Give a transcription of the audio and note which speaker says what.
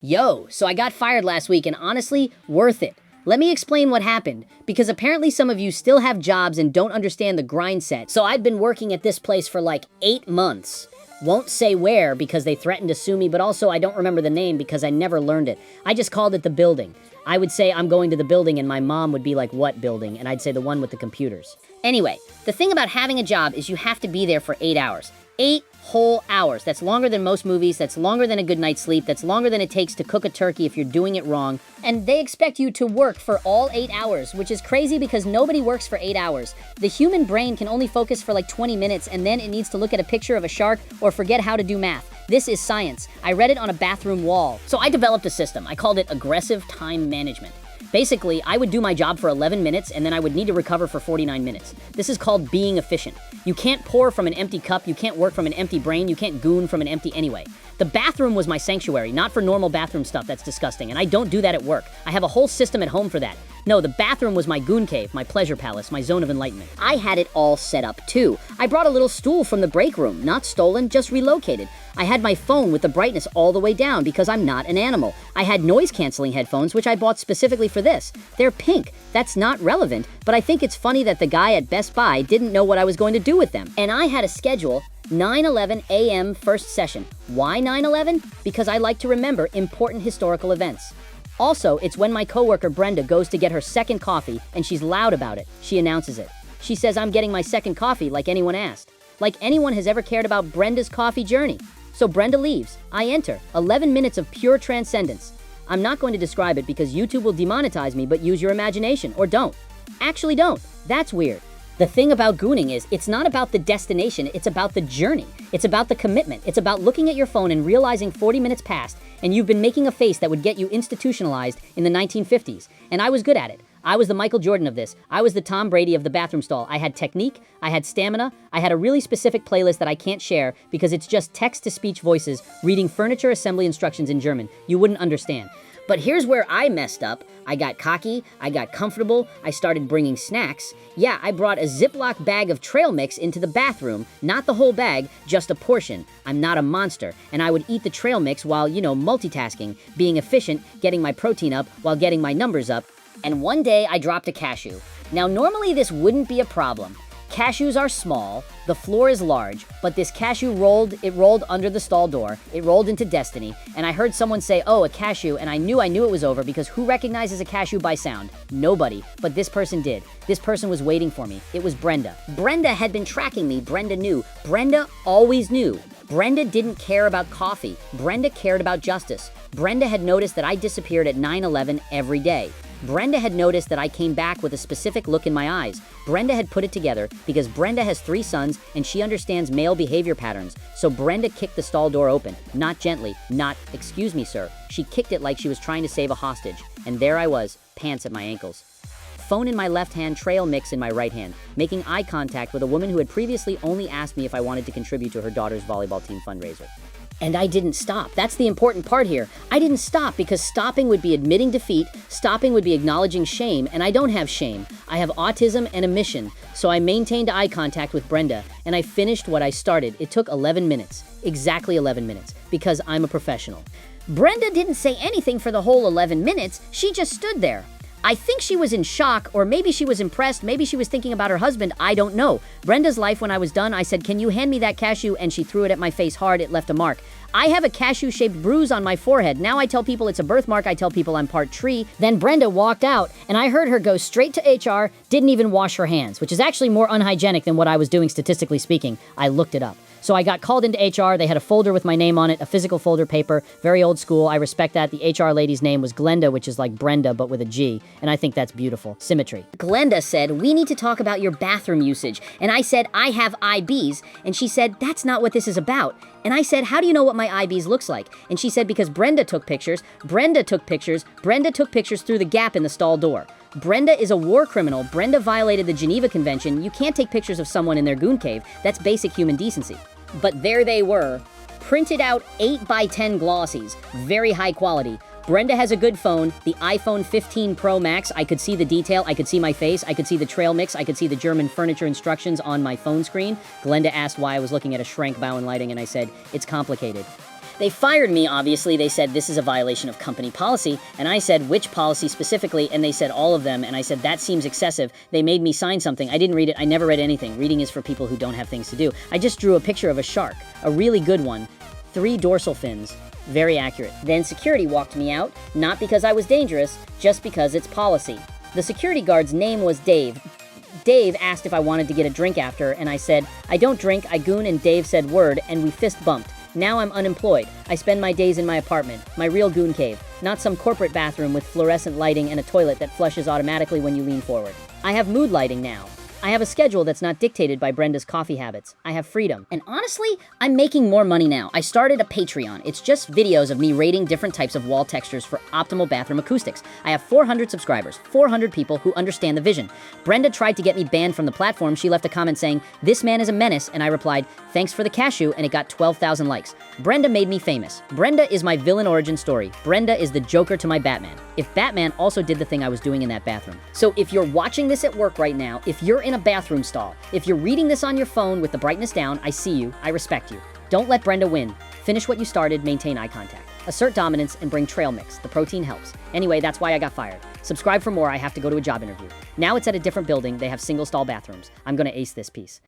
Speaker 1: Yo, so I got fired last week and honestly, worth it. Let me explain what happened, because apparently some of you still have jobs and don't understand the grind set. So I've been working at this place for like 8 months. Won't say where because they threatened to sue me, but also I don't remember the name because I never learned it. I just called it the building. I would say I'm going to the building and my mom would be like, what building? And I'd say the one with the computers. Anyway, the thing about having a job is you have to be there for 8 hours. 8 whole hours. That's longer than most movies. That's longer than a good night's sleep. That's longer than it takes to cook a turkey if you're doing it wrong. And they expect you to work for all 8 hours, which is crazy because nobody works for 8 hours. The human brain can only focus for like 20 minutes and then it needs to look at a picture of a shark or forget how to do math. This is science. I read it on a bathroom wall. So I developed a system. I called it aggressive time management. Basically, I would do my job for 11 minutes and then I would need to recover for 49 minutes. This is called being efficient. You can't pour from an empty cup, you can't work from an empty brain, you can't goon from an empty anyway. The bathroom was my sanctuary, not for normal bathroom stuff that's disgusting, and I don't do that at work. I have a whole system at home for that. No, the bathroom was my goon cave, my pleasure palace, my zone of enlightenment. I had it all set up too. I brought a little stool from the break room, not stolen, just relocated. I had my phone with the brightness all the way down because I'm not an animal. I had noise-canceling headphones, which I bought specifically for this. They're pink. That's not relevant, but I think it's funny that the guy at Best Buy didn't know what I was going to do with them. And I had a schedule, 9:11 a.m. first session. Why 9/11? Because I like to remember important historical events. Also, it's when my coworker Brenda goes to get her second coffee and she's loud about it. She announces it. She says I'm getting my second coffee like anyone asked. Like anyone has ever cared about Brenda's coffee journey. So Brenda leaves. I enter. 11 minutes of pure transcendence. I'm not going to describe it because YouTube will demonetize me, but use your imagination, or don't. Actually don't. That's weird. The thing about gooning is, it's not about the destination, it's about the journey. It's about the commitment. It's about looking at your phone and realizing 40 minutes passed, and you've been making a face that would get you institutionalized in the 1950s. And I was good at it. I was the Michael Jordan of this. I was the Tom Brady of the bathroom stall. I had technique, I had stamina, I had a really specific playlist that I can't share because it's just text-to-speech voices reading furniture assembly instructions in German. You wouldn't understand. But here's where I messed up. I got cocky, I got comfortable, I started bringing snacks. Yeah, I brought a Ziploc bag of trail mix into the bathroom, not the whole bag, just a portion. I'm not a monster, and I would eat the trail mix while, multitasking, being efficient, getting my protein up while getting my numbers up. And one day I dropped a cashew. Now normally this wouldn't be a problem. Cashews are small, the floor is large, but this cashew rolled under the stall door, it rolled into destiny, and I heard someone say, oh, a cashew, and I knew it was over because who recognizes a cashew by sound? Nobody, but this person did. This person was waiting for me. It was Brenda. Brenda had been tracking me. Brenda knew. Brenda always knew. Brenda didn't care about coffee. Brenda cared about justice. Brenda had noticed that I disappeared at 9/11 every day. Brenda had noticed that I came back with a specific look in my eyes. Brenda had put it together because Brenda has 3 sons and she understands male behavior patterns. So Brenda kicked the stall door open, not gently, not, excuse me, sir. She kicked it like she was trying to save a hostage. And there I was, pants at my ankles. Phone in my left hand, trail mix in my right hand, making eye contact with a woman who had previously only asked me if I wanted to contribute to her daughter's volleyball team fundraiser. And I didn't stop. That's the important part here. I didn't stop because stopping would be admitting defeat, stopping would be acknowledging shame, and I don't have shame. I have autism and a mission. So I maintained eye contact with Brenda, and I finished what I started. It took 11 minutes, exactly 11 minutes, because I'm a professional. Brenda didn't say anything for the whole 11 minutes. She just stood there. I think she was in shock, or maybe she was impressed, maybe she was thinking about her husband, I don't know. Brenda's life, when I was done, I said, can you hand me that cashew? And she threw it at my face hard, it left a mark. I have a cashew-shaped bruise on my forehead. Now I tell people it's a birthmark, I tell people I'm part tree. Then Brenda walked out, and I heard her go straight to HR, didn't even wash her hands, which is actually more unhygienic than what I was doing statistically speaking. I looked it up. So I got called into HR, they had a folder with my name on it, a physical folder paper, very old school, I respect that. The HR lady's name was Glenda, which is like Brenda, but with a G, and I think that's beautiful. Symmetry. Glenda said, we need to talk about your bathroom usage, and I said, I have IBs, and she said, that's not what this is about. And I said, how do you know what my IBs looks like? And she said, because Brenda took pictures through the gap in the stall door. Brenda is a war criminal. Brenda violated the Geneva Convention. You can't take pictures of someone in their goon cave. That's basic human decency. But there they were, printed out 8x10 glossies, very high quality. Brenda has a good phone, the iPhone 15 Pro Max. I could see the detail, I could see my face, I could see the trail mix, I could see the German furniture instructions on my phone screen. Glenda asked why I was looking at a Schrank Bowen lighting, and I said, it's complicated. They fired me, obviously. They said this is a violation of company policy, and I said which policy specifically, and they said all of them, and I said that seems excessive. They made me sign something. I didn't read it. I never read anything. Reading is for people who don't have things to do. I just drew a picture of a shark, a really good one, 3 dorsal fins. Very accurate. Then security walked me out, not because I was dangerous, just because it's policy. The security guard's name was Dave. Dave asked if I wanted to get a drink after, and I said, I don't drink, I goon, and Dave said word, and we fist bumped. Now I'm unemployed. I spend my days in my apartment, my real goon cave, not some corporate bathroom with fluorescent lighting and a toilet that flushes automatically when you lean forward. I have mood lighting now. I have a schedule that's not dictated by Brenda's coffee habits. I have freedom. And honestly, I'm making more money now. I started a Patreon. It's just videos of me rating different types of wall textures for optimal bathroom acoustics. I have 400 subscribers, 400 people who understand the vision. Brenda tried to get me banned from the platform. She left a comment saying, this man is a menace, and I replied, thanks for the cashew, and it got 12,000 likes. Brenda made me famous. Brenda is my villain origin story. Brenda is the Joker to my Batman. If Batman also did the thing I was doing in that bathroom. So if you're watching this at work right now, if you're in a bathroom stall, if you're reading this on your phone with the brightness down, I see you, I respect you. Don't let Brenda win. Finish what you started, maintain eye contact. Assert dominance and bring trail mix. The protein helps. Anyway, that's why I got fired. Subscribe for more. I have to go to a job interview. Now it's at a different building. They have single stall bathrooms. I'm gonna ace this piece.